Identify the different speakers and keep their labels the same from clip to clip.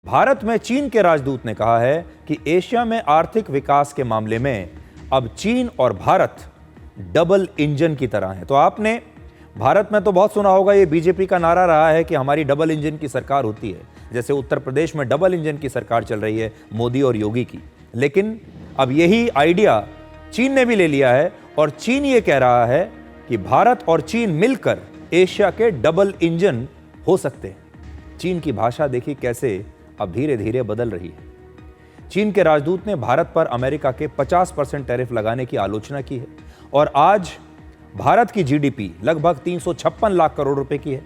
Speaker 1: भारत में चीन के राजदूत ने कहा है कि एशिया में आर्थिक विकास के मामले में अब चीन और भारत डबल इंजन की तरह हैं। तो आपने भारत में तो बहुत सुना होगा, ये बीजेपी का नारा रहा है कि हमारी डबल इंजन की सरकार होती है, जैसे उत्तर प्रदेश में डबल इंजन की सरकार चल रही है मोदी और योगी की। लेकिन अब यही आइडिया चीन ने भी ले लिया है और चीन ये कह रहा है कि भारत और चीन मिलकर एशिया के डबल इंजन हो सकते हैं। चीन की भाषा देखिए कैसे अब धीरे धीरे बदल रही है। चीन के राजदूत ने भारत पर अमेरिका के 50% टैरिफ लगाने की आलोचना की है और आज भारत की जीडीपी लगभग 356 लाख करोड़ रुपए की है।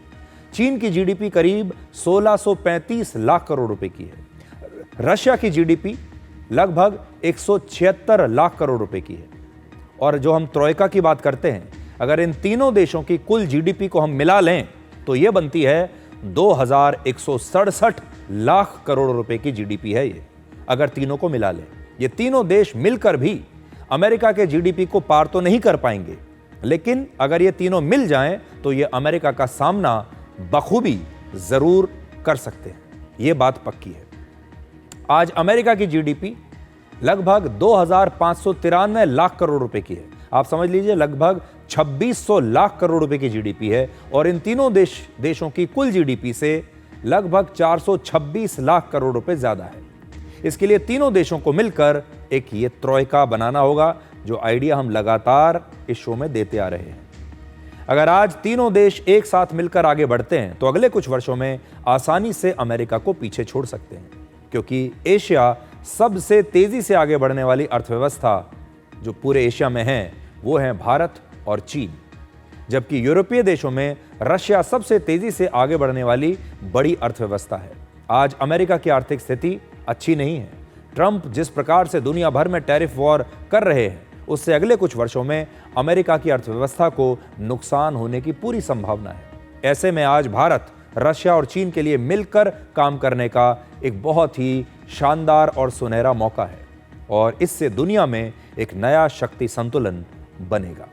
Speaker 1: चीन की जीडीपी करीब 1635 लाख करोड़ रुपए की है। रशिया की जीडीपी लगभग 176 लाख करोड़ रुपए की है। और जो हम ट्रोइका की बात करते हैं, अगर इन तीनों देशों की कुल जीडीपी को हम मिला लें तो यह बनती है 2167 लाख करोड़ रुपए की जीडीपी है ये, अगर तीनों को मिला लें। ये तीनों देश मिलकर भी अमेरिका के जीडीपी को पार तो नहीं कर पाएंगे, लेकिन अगर ये तीनों मिल जाएं तो ये अमेरिका का सामना बखूबी जरूर कर सकते हैं। ये बात पक्की है। आज अमेरिका की जीडीपी लगभग 2593 लाख करोड़ रुपए की है। आप समझ लीजिए लगभग 2600 लाख करोड़ रुपए की जीडीपी है और इन तीनों देशों की कुल जीडीपी से लगभग 426 लाख करोड़ रुपए ज्यादा है। इसके लिए तीनों देशों को मिलकर एक ये ट्रोइका बनाना होगा, जो आइडिया हम लगातार इस शो में देते आ रहे हैं। अगर आज तीनों देश एक साथ मिलकर आगे बढ़ते हैं तो अगले कुछ वर्षों में आसानी से अमेरिका को पीछे छोड़ सकते हैं, क्योंकि एशिया सबसे तेजी से आगे बढ़ने वाली अर्थव्यवस्था जो पूरे एशिया में है वो है भारत और चीन, जबकि यूरोपीय देशों में रशिया सबसे तेजी से आगे बढ़ने वाली बड़ी अर्थव्यवस्था है। आज अमेरिका की आर्थिक स्थिति अच्छी नहीं है। ट्रंप जिस प्रकार से दुनिया भर में टैरिफ वॉर कर रहे हैं, उससे अगले कुछ वर्षों में अमेरिका की अर्थव्यवस्था को नुकसान होने की पूरी संभावना है। ऐसे में आज भारत रशिया और चीन के लिए मिलकर काम करने का एक बहुत ही शानदार और सुनहरा मौका है और इससे दुनिया में एक नया शक्ति संतुलन बनेगा।